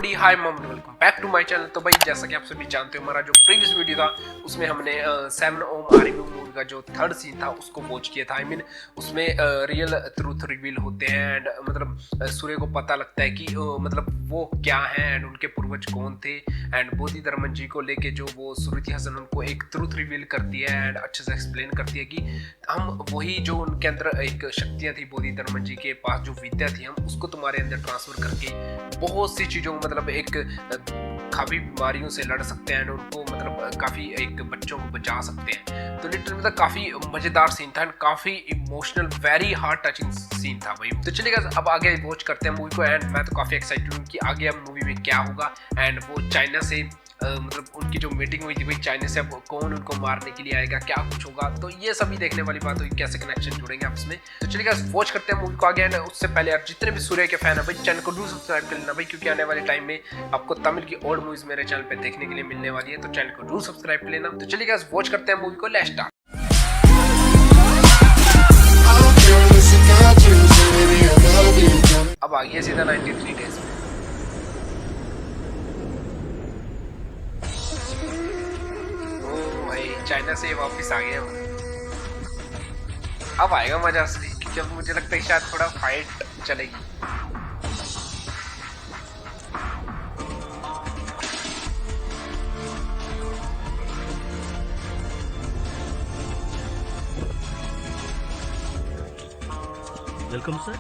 Everybody, hi mum, welcome back to my channel. तो भाई जैसा कि आप सभी जानते हो, हमारा जो प्रीवियस वीडियो था उसमें हमने 7 ओम आरिव्यू मूवी का जो थर्ड सीन था उसको वॉच किया था। आई मीन उसमें रियल ट्रूथ रिवील होते हैं एंड मतलब सूर्य को पता लगता है कि मतलब वो क्या है एंड उनके पूर्वज कौन थे एंड बोधिधर्मन जी को लेके जो वो श्रुति हसन उनको एक ट्रूथ रिवील करती है एंड अच्छे से एक्सप्लेन करती है कि हम वही जो उनके अंदर एक शक्तियाँ थी बोधिधर्मन जी के पास जो विद्या थी हम उसको तुम्हारे अंदर ट्रांसफर करके बहुत सी चीज़ों को मतलब एक काफ़ी बीमारियों से लड़ सकते हैं उनको मतलब काफ़ी एक बच्चों को बचा सकते हैं। तो लिटरली मतलब काफ़ी मज़ेदार सीन था एंड काफ़ी emotional very heart touching scene था भाई। तो चलिए अब आगे वॉच करते हैं मूवी को एंड मैं तो काफ़ी एक्साइटेड हूँ कि आगे अब मूवी में क्या होगा एंड वो चाइना से मतलब उनकी जो मीटिंग हुई थी भाई चाइना से अब कौन उनको मारने के लिए आएगा, क्या कुछ होगा, तो ये सभी देखने वाली बात हुई, कैसे कनेक्शन जुड़ेंगे आपस में। तो चलिए वॉच करते हैं मूवी को आगे एंड उससे पहले यार जितने भी सूर्य के फैन है भाई चैनल को जरूर सब्सक्राइब कर लेना भाई, क्योंकि आने वाले टाइम में आपको तमिल की ओल्ड मूवीज मेरे चैनल पे देखने के लिए मिलने वाली है, तो चैनल को जरूर सब्सक्राइब कर लेना। तो चलिए वॉच करते हैं मूवी को, लेट्स स्टार्ट। अब आ गया सीधा 93 डेज में। चाइना से वापस आ गए हम। अब आएगा मजा असली, क्योंकि अब मुझे लगता है शायद थोड़ा फाइट चलेगी। Welcome sir.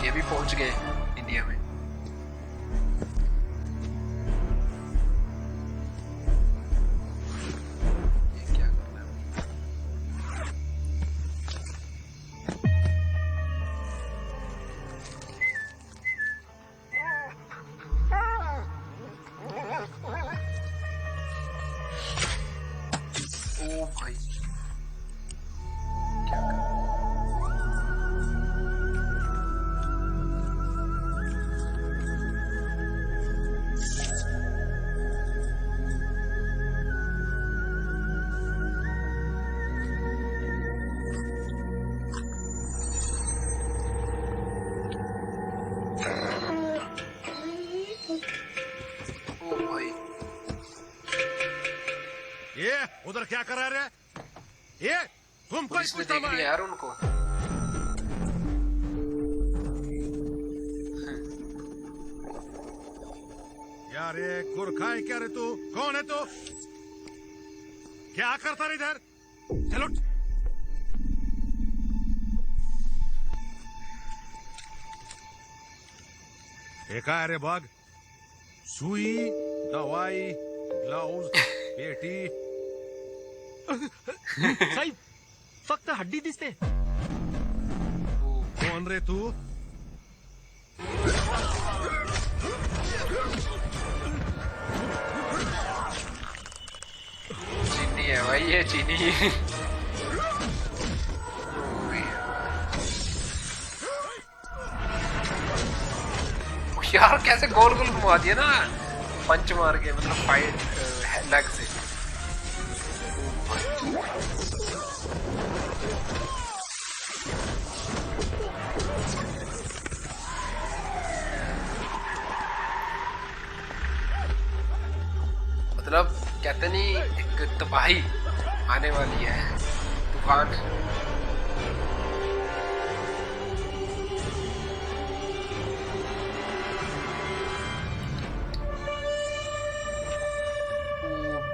ये भी पहुंच गए इंडिया में। ये क्या करना है? ओ भाई क्या कर ये उधर क्या करा रहे? ये तुम कोई पुलिस ने देख लिया यार उनको। यार ये गुरखा है क्या रे तू? कौन है तू? क्या करता रे इधर? चलो एका है रे बाग? सुई, दवाई, ग्लाउज, पेटी। साहेब फक्त हड्डी दिसते। कौन रे तू? चीनी है भाई, ये चीनी। यार कैसे गोल गोल घुमा दिया ना पंच मार के, मतलब फाइट लेग से। मतलब कहते नहीं एक तबाही आने वाली है, तूफान।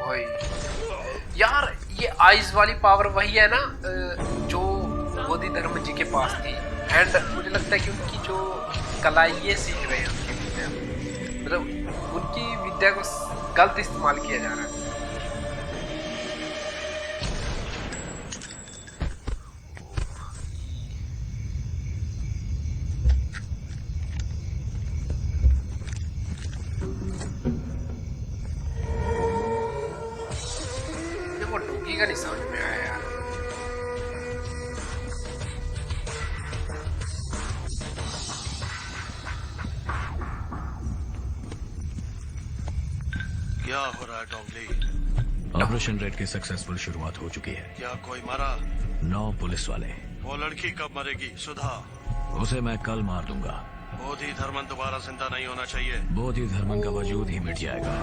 भाई यार ये आइज वाली पावर वही है ना जो बोधिधर्म जी के पास थी एंड मुझे लगता है कि उनकी जो कला ये सीख रहे हैं उनकी विद्या, मतलब उनकी विद्या को गलत इस्तेमाल किया जा रहा है। वो डूंगी का नहीं समझ में आया यार। क्या हो रहा है डोंगली? ऑपरेशन रेड की सक्सेसफुल शुरुआत हो चुकी है। क्या कोई मरा? 9 पुलिस वाले। वो लड़की कब मरेगी? सुधा। उसे मैं कल मार दूंगा। बोधि धर्मन दोबारा जिंदा नहीं होना चाहिए। बोधि धर्मन का वजूद ही मिट जाएगा।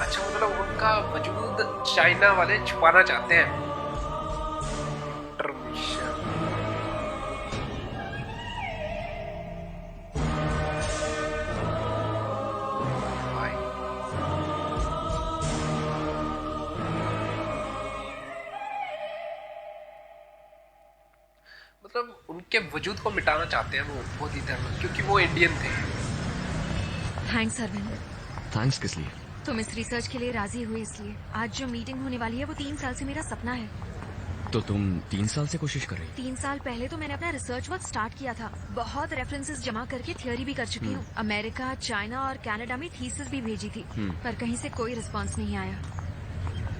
अच्छा, मतलब उनका वजूद चाइना वाले छुपाना चाहते हैं। मतलब उनके वजूद को मिटाना चाहते हैं वो बोधि धर्मन, क्योंकि वो इंडियन थे। थैंक्स अरविंद। थैंक्स किस लिए? तुम इस रिसर्च के लिए राजी हुए इसलिए। आज जो मीटिंग होने वाली है वो 3 साल से मेरा सपना है। तो तुम 3 साल से कोशिश कर रही? 3 साल पहले तो मैंने अपना रिसर्च वर्क स्टार्ट किया था। बहुत रेफरेंसेस जमा करके थियोरी भी कर चुकी हूँ। अमेरिका, चाइना और कनाडा में थीसिस भी भेजी थी, पर कहीं से कोई रिस्पांस नहीं आया।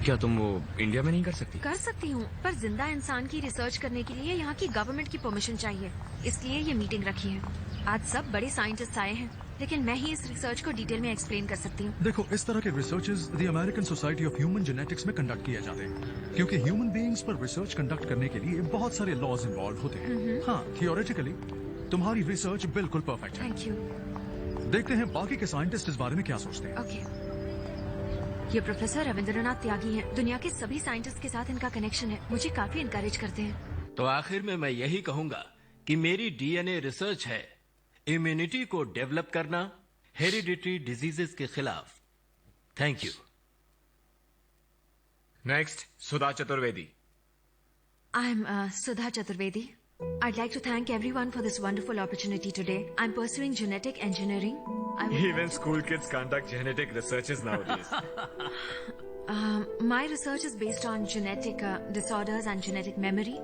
क्या तुम वो इंडिया में नहीं कर सकती? कर सकती हूँ, पर जिंदा इंसान की रिसर्च करने के लिए यहाँ की गवर्नमेंट की परमिशन चाहिए, इसलिए ये मीटिंग रखी है। आज सब बड़े साइंटिस्ट आए हैं, लेकिन मैं ही इस रिसर्च को डिटेल में एक्सप्लेन कर सकती हूँ। देखो, इस तरह के researches the American society of human genetics में कंडक्ट किए जाते हैं, क्योंकि ह्यूमन बीइंग्स पर रिसर्च कंडक्ट करने के लिए बहुत सारे लॉज इन्वॉल्व होते हैं। हाँ, थियोरेटिकली तुम्हारी रिसर्च बिल्कुल परफेक्ट है। Thank you. देखते हैं बाकी के साइंटिस्ट इस बारे में क्या सोचते हैं। ओके। ये प्रोफेसर रविंद्रनाथ त्यागी हैं। दुनिया के सभी साइंटिस्ट के साथ इनका कनेक्शन है, मुझे काफी इनकरेज करते हैं। तो आखिर में मैं यही कहूंगा कि मेरी डीएनए रिसर्च है इम्यूनिटी को डेवलप करना हेरिडिटरी डिजीजेस के खिलाफ। Thank you. Next, Sudha Chaturvedi. I am Sudha Chaturvedi. I'd like to thank everyone for this wonderful opportunity today. I'm pursuing genetic engineering. Even school kids conduct genetic researches nowadays. My research is based on genetic disorders and genetic memory.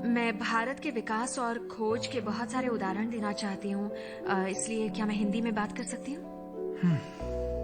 मैं भारत के विकास और खोज के बहुत सारे उदाहरण देना चाहती हूँ, इसलिए क्या मैं हिंदी में बात कर सकती हूँ?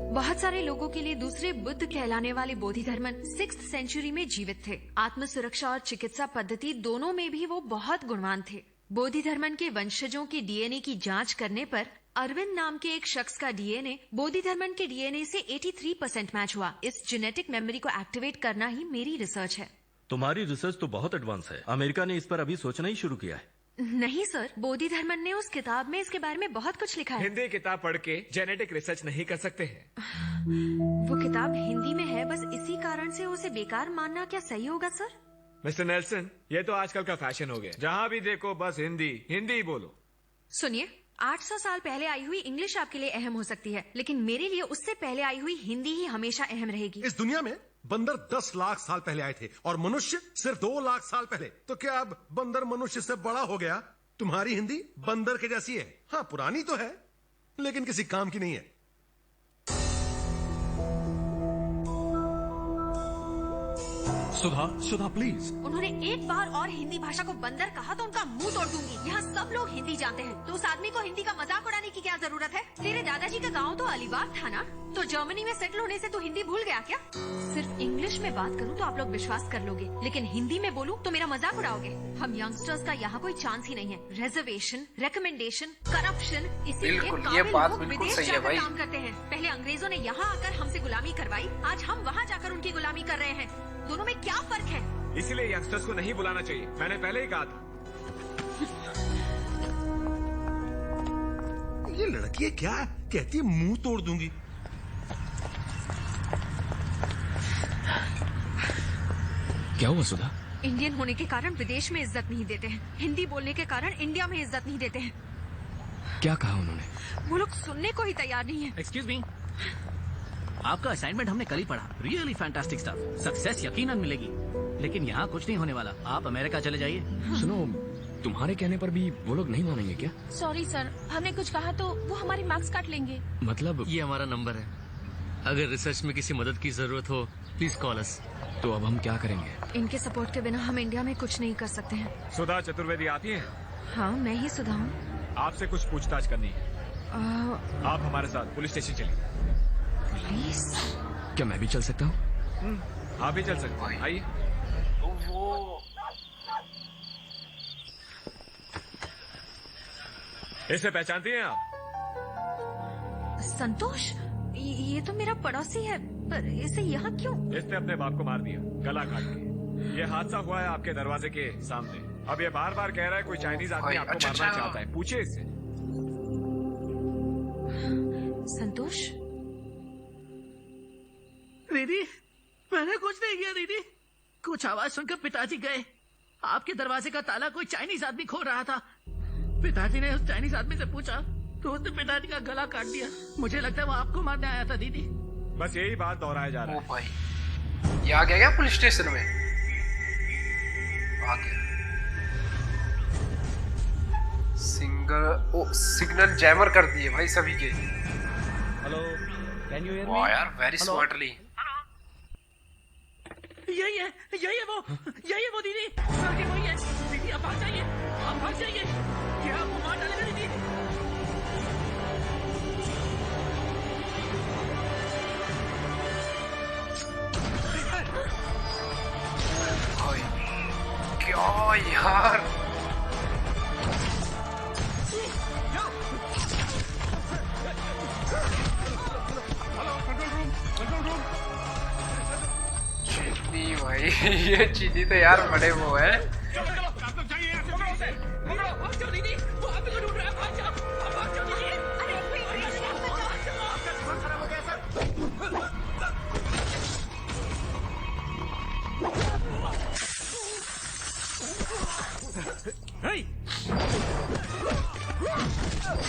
बहुत सारे लोगों के लिए दूसरे बुद्ध कहलाने वाले बोधि धर्मन 6th सेंचुरी में जीवित थे। आत्म सुरक्षा और चिकित्सा पद्धति दोनों में भी वो बहुत गुणवान थे। बोधि धर्मन के वंशजों के डीएनए की जांच करने पर अरविंद नाम के एक शख्स का डीएनए बोधि धर्मन के डीएनए से 83% मैच हुआ। इस जेनेटिक मेमोरी को एक्टिवेट करना ही मेरी रिसर्च है। तुम्हारी रिसर्च तो बहुत एडवांस है। अमेरिका ने इस पर अभी सोचना ही शुरू किया है। नहीं सर, बोधि धर्मन ने उस किताब में इसके बारे में बहुत कुछ लिखा है। हिंदी किताब पढ़ के जेनेटिक रिसर्च नहीं कर सकते हैं। वो किताब हिंदी में है, बस इसी कारण से उसे बेकार मानना क्या सही होगा सर? मिस्टर नेल्सन, ये तो आजकल का फैशन हो गया। जहाँ भी देखो बस हिंदी हिंदी ही बोलो। सुनिए, 800 साल पहले आई हुई इंग्लिश आपके लिए अहम हो सकती है, लेकिन मेरे लिए उससे पहले आई हुई हिंदी ही हमेशा अहम रहेगी। इस दुनिया में बंदर 10 लाख साल पहले आए थे और मनुष्य सिर्फ 2 लाख साल पहले। तो क्या अब बंदर मनुष्य से बड़ा हो गया? तुम्हारी हिंदी बंदर के जैसी है। हाँ, पुरानी तो है, लेकिन किसी काम की नहीं है। सुधा प्लीज। उन्होंने एक बार और हिंदी भाषा को बंदर कहा तो उनका मुंह तोड़ दूंगी। यहाँ सब लोग हिंदी जानते हैं, तो उस आदमी को हिंदी का मजाक उड़ाने की क्या जरूरत है? तेरे दादाजी का गांव तो अलीबाग था ना, तो जर्मनी में सेटल होने से तू हिंदी भूल गया क्या? सिर्फ इंग्लिश में बात करूँ तो आप लोग विश्वास कर लोगे, लेकिन हिंदी में बोलूँ तो मेरा मजाक उड़ाओगे। हम यंगस्टर्स का यहाँ कोई चांस ही नहीं है। रिजर्वेशन, रिकमेंडेशन, करप्शन, इसीलिए बिल्कुल, ये बात लोग बिल्कुल विदेश सही है जाकर भाई। काम करते हैं। पहले अंग्रेजों ने यहाँ आकर हमसे गुलामी करवाई, आज हम वहाँ जाकर उनकी गुलामी कर रहे हैं। दोनों में क्या फर्क है? इसीलिए यंगस्टर्स को नहीं बुलाना चाहिए, मैंने पहले ही कहा था। ये लड़की क्या कहती है? मुंह तोड़ दूंगी। क्या हुआ सुधा? इंडियन होने के कारण विदेश में इज्जत नहीं देते हैं, हिंदी बोलने के कारण इंडिया में इज्जत नहीं देते हैं। क्या कहा उन्होंने? वो लोग सुनने को ही तैयार नहीं है। एक्सक्यूज मी, आपका असाइनमेंट हमने कल ही पढ़ा। Really fantastic stuff. सक्सेस यकीनन मिलेगी, लेकिन यहाँ कुछ नहीं होने वाला। आप अमेरिका चले जाइए। सुनो, तुम्हारे कहने पर भी वो लोग नहीं मानेंगे क्या? सॉरी सर, हमने कुछ कहा तो वो हमारे मार्क्स काट लेंगे। मतलब ये हमारा नंबर है, अगर रिसर्च में किसी मदद की जरूरत हो प्लीज कॉल अस। तो अब हम क्या करेंगे? इनके सपोर्ट के बिना हम इंडिया में कुछ नहीं कर सकते हैं। सुधा चतुर्वेदी आती है? हाँ, मैं ही सुधा हूँ। आपसे कुछ पूछताछ करनी है। आप हमारे साथ पुलिस स्टेशन चलिए। पुलिस? क्या मैं भी चल सकता हूँ? आप भी चल सकते हैं, आइए। वो इसे पहचानती हैं आप? संतोष, ये तो मेरा पड़ोसी है, पर इसे यहाँ क्यों? इसने अपने बाप को मार दिया, गला काट के। ये हादसा हुआ है आपके दरवाजे के सामने। अब ये बार बार कह रहा है कोई चाइनीज आदमी आपको मारना चाहता है। पूछिए इससे। संतोष, दीदी, मैंने कुछ नहीं किया दीदी। कुछ आवाज सुनकर पिताजी गए। आपके दरवाजे का ताला कोई चाइनीज आदमी खोल रहा था। पिताजी ने उस चाइनीज आदमी से पूछा तो उसने पिताजी का गला काट दिया। मुझे लगता है वो आपको मारने आया था दीदी। बस यही बात दोहराया जा रहा है। ओ भाई, ये आ गया क्या पुलिस स्टेशन में? आ गया। सिग्नल जैमर कर दिए भाई सभी के। हेलो, कैन यू हियर वाह यार, वेरी स्मार्टली। यही है वो दीदी। वही है दीदी। आप भाग जाइए, आप भाग जाइए। क्या आपको मार डालेगा दीदी? भाई क्या यार, चीनी भाई ये चीनी तो यार बड़े वो है।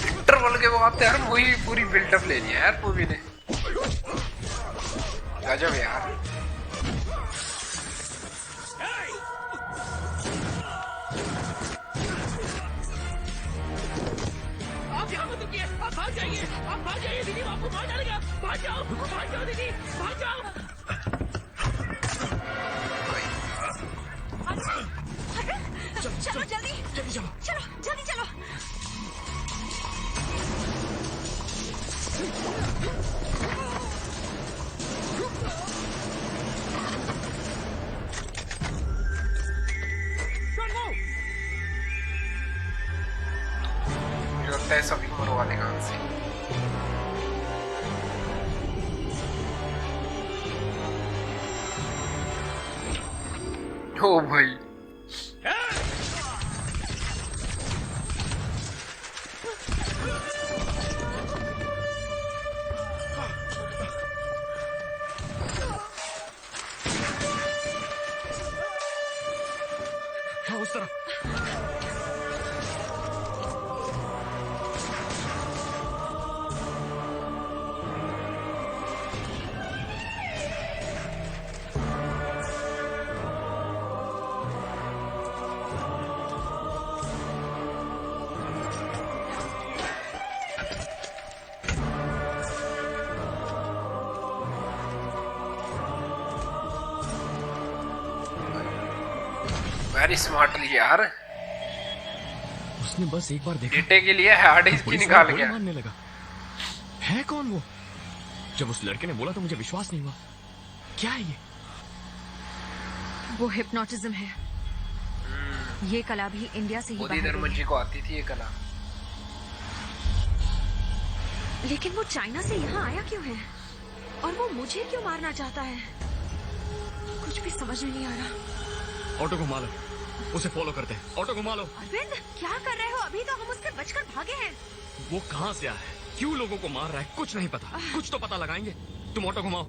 इंटरवल के बाद यार वही पूरी बिल्डअप ले लिया यार मूवी ने। गजब यार। आप यहाँ मत रुकिए, आप भाग जाइए दीदी। वो आपको मार डालेगा। भाग जाओ दीदी, भाग जाओ। चलो जल्दी चलो। मुझे लगता है सभी को मरवा देगा हमसे। ओ भाई, हाँ, उस तरफ। वेरी स्मार्टली यार। उसने बस एक बार देखा, डेटे के लिए हार्ड डिस्क की निकाल गया। मारने लगा। है कौन वो? जब उस लड़के ने बोला तो मुझे विश्वास नहीं हुआ। क्या है ये? वो हिप्नोटिज्म है। ये कला भी इंडिया से ही बोधी बाहर धर्म गई जी है। को आती थी ये कला। लेकिन वो चाइना से यहाँ आया क्यों है? और वो मुझे क्यों मारना चाहता है? कुछ भी समझ में नहीं आ रहा। ऑटो घुमा लो, उसे फॉलो करते हैं। ऑटो घुमा लो। अरविंद, क्या कर रहे हो? अभी तो हम उससे बचकर भागे हैं। वो कहाँ से आया है, क्यों लोगों को मार रहा है, कुछ नहीं पता। कुछ तो पता लगाएंगे। तुम ऑटो घुमाओ।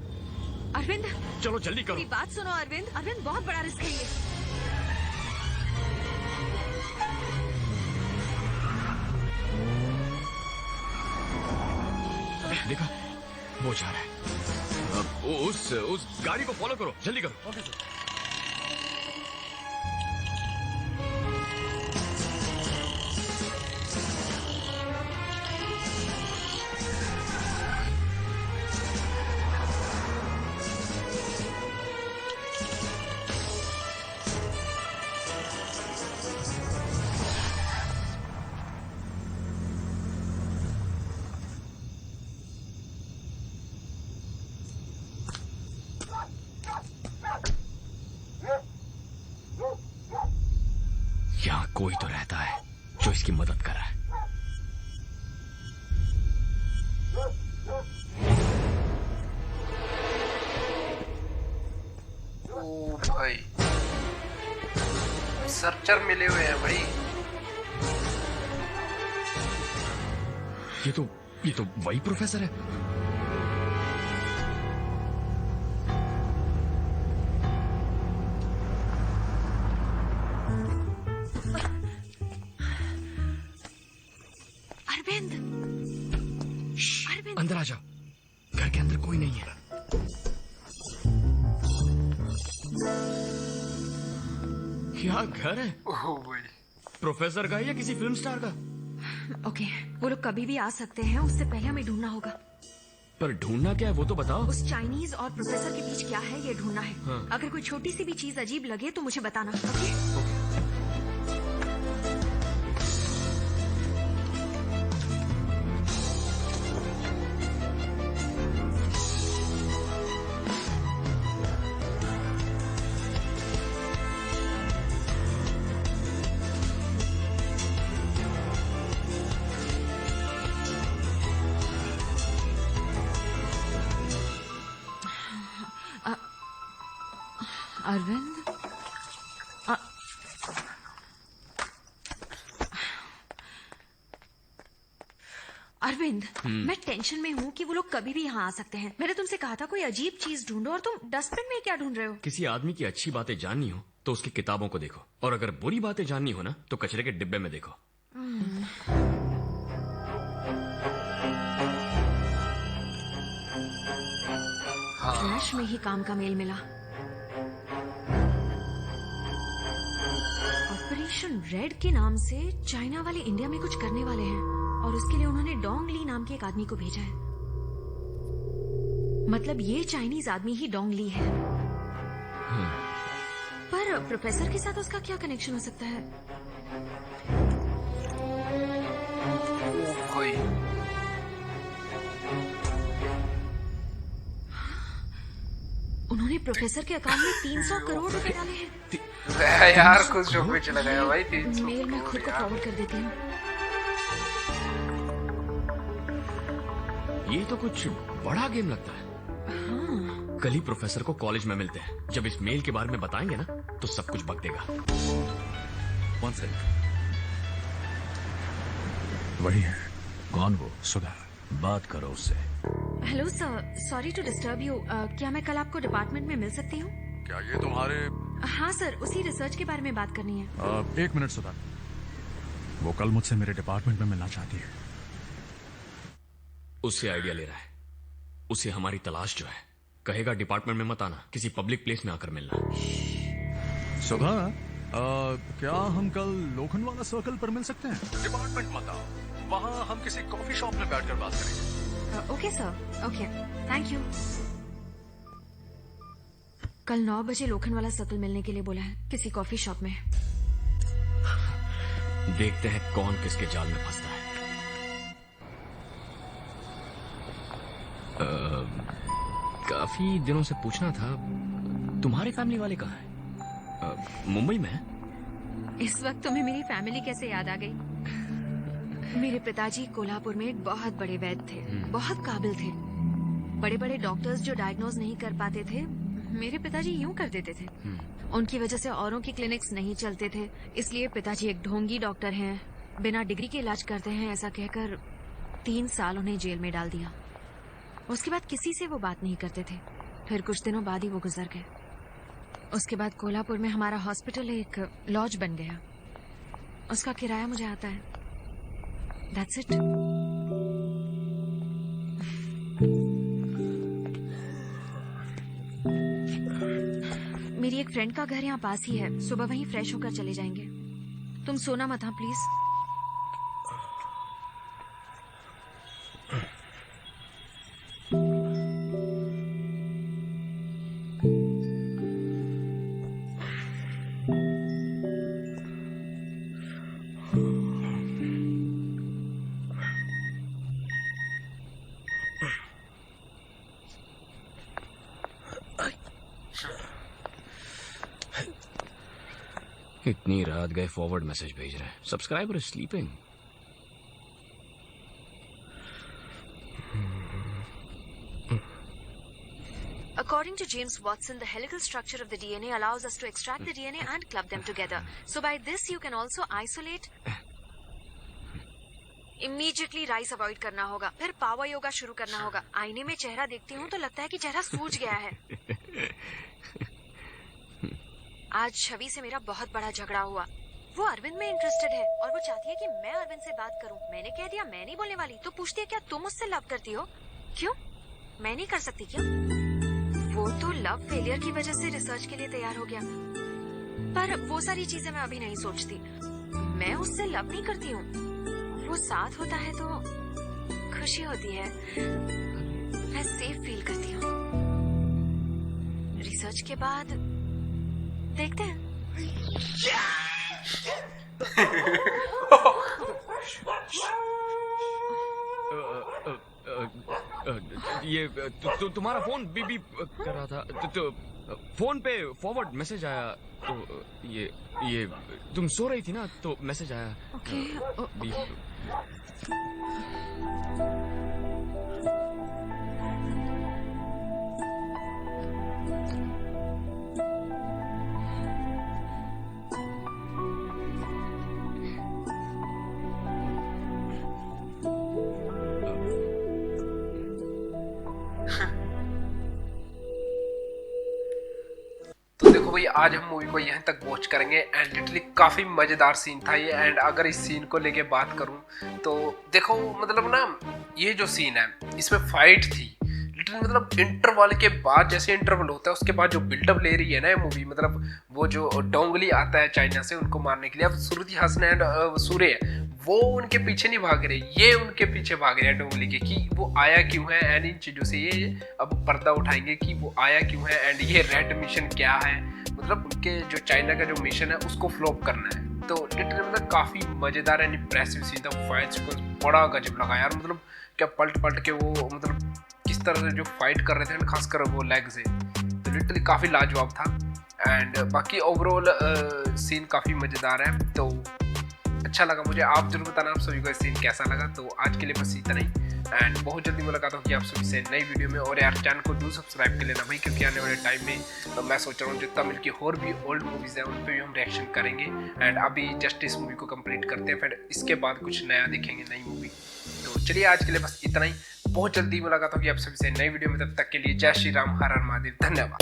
अरविंद, चलो जल्दी करो। मेरी बात सुनो अरविंद। अरविंद, बहुत बड़ा रिस्क है ये। देखा, वो जा रहा है। अब उस गाड़ी को फॉलो करो, जल्दी करो। Okay sir. यहाँ कोई तो रहता है जो इसकी मदद कर रहा है। रिसर्चर मिले हुए हैं भाई। ये तो वही प्रोफेसर है। अरविंद, अंदर आ जाओ, घर के अंदर कोई नहीं है। क्या घर है? ओह भाई, प्रोफेसर का या किसी फिल्म स्टार का? ओके, वो लोग कभी भी आ सकते हैं, उससे पहले हमें ढूंढना होगा। पर ढूंढना क्या है वो तो बताओ। उस चाइनीज और प्रोफेसर के बीच क्या है ये ढूंढना है। हाँ। अगर कोई छोटी सी भी चीज अजीब लगे तो मुझे बताना, ओके? अरविंद, अरविंद, मैं टेंशन में हूँ कि वो लोग कभी भी यहाँ आ सकते हैं। मैंने तुमसे कहा था कोई अजीब चीज ढूंढो और तुम डस्टबिन में क्या ढूंढ रहे हो? किसी आदमी की अच्छी बातें जाननी हो तो उसकी किताबों को देखो, और अगर बुरी बातें जाननी हो ना तो कचरे के डिब्बे में देखो। ट्रैश में ही काम का मेल मिला। ऑपरेशन रेड के नाम से चाइना वाले इंडिया में कुछ करने वाले हैं और उसके लिए उन्होंने डोंग ली नाम के एक आदमी को भेजा है। मतलब ये चाइनीज आदमी ही डोंग ली है। पर प्रोफेसर के साथ उसका क्या कनेक्शन हो सकता है? कोई उन्होंने प्रोफेसर के अकाउंट में 300 करोड़ रुपए डाले हैं। यार कुछ जो कुछ लगाया भाई। 300 मेल मैं खुद को फॉरवर्ड कर देती हूँ। ये तो कुछ बड़ा गेम लगता है। हाँ। कल ही प्रोफेसर को कॉलेज में मिलते हैं। जब इस मेल के बारे में बताएंगे ना तो सब कुछ बक देगा। वन सेकंड, वही है। कौन वो? सुधा, बात करो उससे। Hello sir, sorry to disturb you. क्या मैं कल आपको डिपार्टमेंट में मिल सकती हूँ? क्या ये तुम्हारे? हाँ सर, उसी रिसर्च के बारे में बात करनी है। एक मिनट सुधा, वो कल मुझसे मेरे डिपार्टमेंट में मिलना चाहती है। उससे आइडिया ले रहा है। उसे हमारी तलाश जो है, कहेगा डिपार्टमेंट में मत आना, किसी पब्लिक प्लेस में आकर मिलना। सुधा, क्या हम कल लोखंडवाला सर्कल पर मिल सकते हैं? डिपार्टमेंट मत आओ, वहाँ हम किसी कॉफी शॉप में बैठकर बात करेंगे। Okay sir, okay, thank you. कल 9 बजे लोखंडवाला सर्कल मिलने के लिए बोला है, किसी कॉफी शॉप में। देखते हैं कौन किसके जाल में फंसता है। काफी दिनों से पूछना था, तुम्हारे फैमिली वाले कहाँ हैं? मुंबई में है? इस वक्त तुम्हें मेरी फैमिली कैसे याद आ गई? मेरे पिताजी कोल्हापुर में एक बहुत बड़े वैद्य थे, बहुत काबिल थे। बड़े बड़े डॉक्टर्स जो डायग्नोज नहीं कर पाते थे, मेरे पिताजी यूं कर देते थे। उनकी वजह से औरों की क्लिनिक्स नहीं चलते थे, इसलिए पिताजी एक ढोंगी डॉक्टर हैं, बिना डिग्री के इलाज करते हैं, ऐसा कहकर 3 साल उन्हें जेल में डाल दिया। उसके बाद किसी से वो बात नहीं करते थे। फिर कुछ दिनों बाद ही वो गुजर गए। उसके बाद कोल्हापुर में हमारा हॉस्पिटल एक लॉज बन गया। उसका किराया मुझे आता है। That's it. मेरी एक फ्रेंड का घर यहाँ पास ही है, सुबह वहीं फ्रेश होकर चले जाएंगे। तुम सोना मत हाँ प्लीज। इतनी रात गए फॉरवर्ड मैसेज भेज रहे हैं। Subscriber is sleeping. According to James Watson, the helical structure of the DNA allows us to extract the DNA and club them together. So by this you can also isolate. Immediately rice avoid करना होगा, फिर power yoga शुरू करना होगा। आईने में चेहरा देखती हूँ तो लगता है कि चेहरा सूज गया है। आज छवि से मेरा बहुत बड़ा झगड़ा हुआ। वो अरविंद में इंटरेस्टेड है और वो चाहती है कि मैं अरविंद से बात करूं। मैंने कह दिया मैं नहीं बोलने वाली, तो पूछती है क्या तुम मुझसे लव करती हो? क्यों? मैं नहीं कर सकती क्या? वो तो लव फेलियर की वजह से रिसर्च के लिए तैयार हो गया, पर वो सारी चीजें मैं अभी नहीं सोचती। मैं उससे लव नहीं करती हूँ, वो साथ होता है तो खुशी होती है, मैं सेफ फील करती हूँ। रिसर्च के बाद देखते हैं। ये तुम्हारा फोन बीप कर रहा था, तो फोन पे फॉरवर्ड मैसेज आया, तो ये तुम सो रही थी ना, तो मैसेज आया। ओके। बीप। तो देखो भाई, आज हम मूवी को यहाँ तक वॉच करेंगे एंड लिटरली काफी मजेदार सीन था ये। एंड अगर इस सीन को लेके बात करूं तो देखो मतलब ना, ये जो सीन है इसमें फाइट थी लिटरली, मतलब इंटरवल के बाद, जैसे इंटरवल होता है उसके बाद जो बिल्डअप ले रही है ना ये मूवी, मतलब वो जो डोंगली आता है चाइना से उनको मारने के लिए, अब सुरुचि हसन एंड सूर्य वो उनके पीछे नहीं भाग रहे, ये उनके पीछे भाग रहे हैं डोंगली के, कि वो आया क्यों है। एंड इन चीज़ों से ये अब पर्दा उठाएंगे कि वो आया क्यों है एंड ये रेड मिशन क्या है, मतलब उनके जो चाइना का जो मिशन है उसको फ्लॉप करना है। तो लिटरली मतलब काफ़ी मज़ेदार एंड इंप्रेसिव सीन था। फाइट सीक्वेंस बड़ा गजब लगा यार, मतलब क्या पलट पलट के वो मतलब किस तरह से जो फाइट कर रहे थे, खासकर वो लेग से, तो लिटरली काफ़ी लाजवाब था। एंड बाकी ओवरऑल सीन काफ़ी मज़ेदार है, तो अच्छा लगा मुझे। आप जरूर बताना आप सभी को सीन कैसा लगा। तो आज के लिए बस इतना ही, एंड बहुत जल्दी मुलाकात होगी आप सभी से नई वीडियो में। और यार चैनल को जरूर सब्सक्राइब कर लेना भाई, क्योंकि आने वाले टाइम में तो मैं सोच रहा हूँ जो तमिल की और भी ओल्ड मूवीज़ हैं उन पर भी हम रिएक्शन करेंगे। एंड अभी जस्ट इस मूवी को कंप्लीट करते हैं, फिर इसके बाद कुछ नया देखेंगे, नई मूवी। तो चलिए आज के लिए बस इतना ही, बहुत जल्दी मुलाकात होगी आप सभी से नई वीडियो में। तब तक के लिए जय श्री राम, हर हर महादेव, धन्यवाद।